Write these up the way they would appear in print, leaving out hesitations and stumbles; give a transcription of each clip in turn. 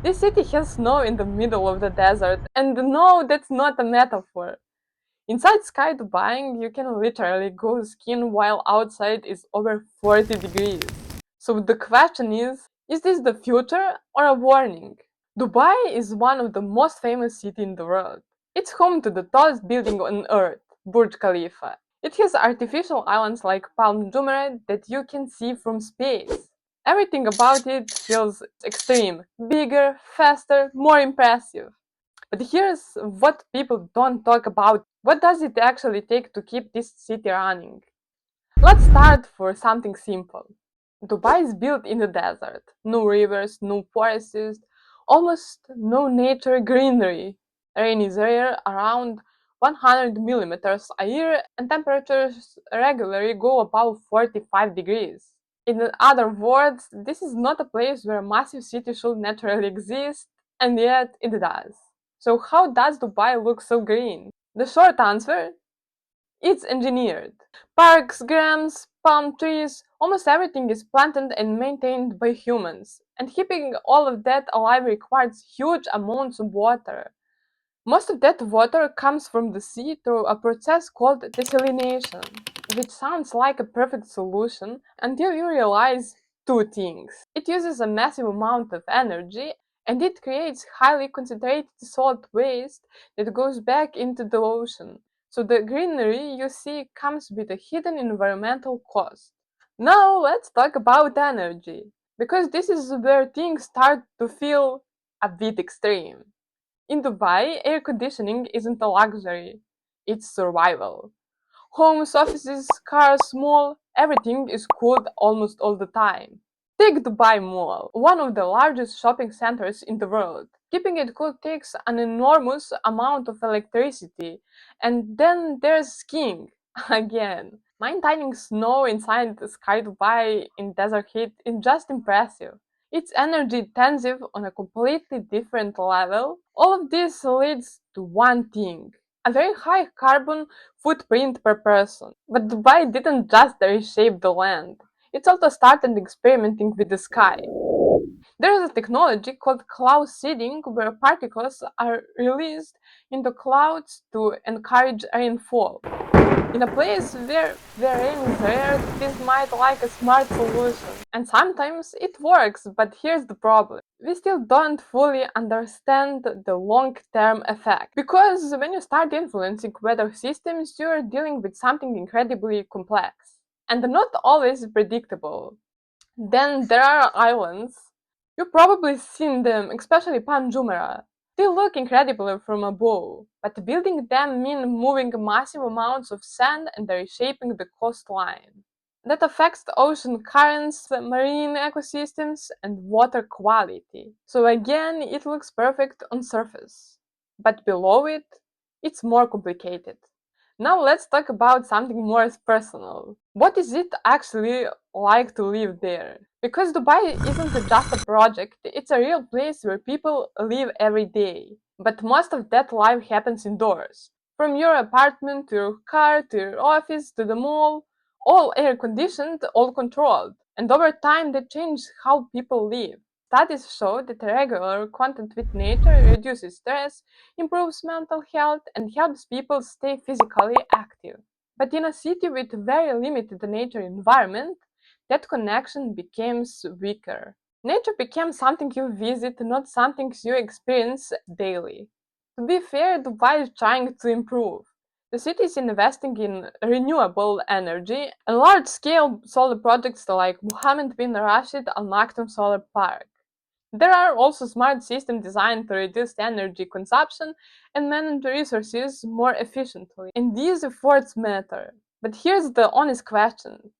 This city has snow in the middle of the desert, and no, that's not a metaphor. Inside Sky Dubai, you can literally go skiing while outside is over 40 degrees. So the question is this the future or a warning? Dubai is one of the most famous cities in the world. It's home to the tallest building on earth, Burj Khalifa. It has artificial islands like Palm Jumeirah that you can see from space. Everything about it feels extreme, bigger, faster, more impressive. But here's what people don't talk about. What does it actually take to keep this city running? Let's start for something simple. Dubai is built in the desert. No rivers, no forests, almost no nature greenery. Rain is rare, around 100 millimeters a year, and temperatures regularly go above 45 degrees. In other words, this is not a place where a massive city should naturally exist, and yet it does. So, how does Dubai look so green? The short answer, it's engineered. Parks, grams, palm trees, almost everything is planted and maintained by humans. And keeping all of that alive requires huge amounts of water. Most of that water comes from the sea through a process called desalination, which sounds like a perfect solution until you realize two things. It uses a massive amount of energy and it creates highly concentrated salt waste that goes back into the ocean. So the greenery you see comes with a hidden environmental cost. Now let's talk about energy, because this is where things start to feel a bit extreme. In Dubai, air conditioning isn't a luxury, it's survival. Homes, offices, cars, mall, everything is cooled almost all the time. Take Dubai Mall, one of the largest shopping centers in the world. Keeping it cool takes an enormous amount of electricity. And then there's skiing. Again. Maintaining snow inside the Sky Dubai in desert heat is just impressive. It's energy intensive on a completely different level. All of this leads to one thing, a very high carbon footprint per person. But Dubai didn't just reshape the land, it also started experimenting with the sky. There is a technology called cloud seeding where particles are released into clouds to encourage rainfall. In a place where rain is rare, this might like a smart solution. And sometimes it works, but here's the problem. We still don't fully understand the long-term effect. Because when you start influencing weather systems, you're dealing with something incredibly complex. And not always predictable. Then there are islands. You've probably seen them, especially Palm Jumeirah. They look incredible from above, but building them means moving massive amounts of sand and reshaping the coastline. That affects the ocean currents, marine ecosystems, and water quality. So again, it looks perfect on surface, but below it, it's more complicated. Now let's talk about something more personal. What is it actually like to live there? Because Dubai isn't just a project, it's a real place where people live every day. But most of that life happens indoors. From your apartment to your car to your office to the mall, all air conditioned, all controlled. And over time, that changes how people live. Studies show that regular contact with nature reduces stress, improves mental health, and helps people stay physically active. But in a city with very limited nature environment, that connection becomes weaker. Nature becomes something you visit, not something you experience daily. To be fair, Dubai is trying to improve. The city is investing in renewable energy and large-scale solar projects like Mohammed bin Rashid Al Maktoum Solar Park. There are also smart systems designed to reduce energy consumption and manage resources more efficiently. And these efforts matter. But here's the honest question.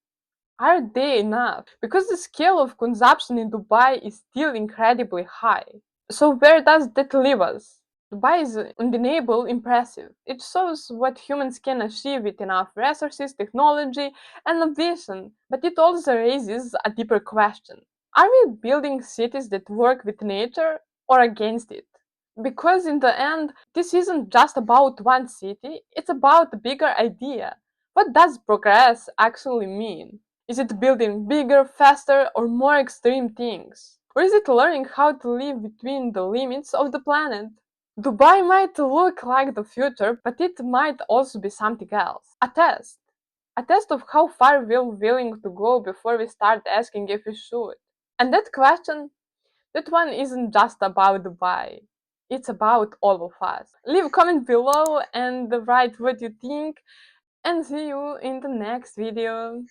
Are they enough? Because the scale of consumption in Dubai is still incredibly high. So where does that leave us? Dubai is undeniable impressive. It shows what humans can achieve with enough resources, technology, and ambition. But it also raises a deeper question. Are we building cities that work with nature or against it? Because in the end, this isn't just about one city, it's about a bigger idea. What does progress actually mean? Is it building bigger, faster, or more extreme things? Or is it learning how to live between the limits of the planet? Dubai might look like the future, but it might also be something else. A test. A test of how far we're willing to go before we start asking if we should. And that question, that one isn't just about Dubai. It's about all of us. Leave a comment below and write what you think, and see you in the next video.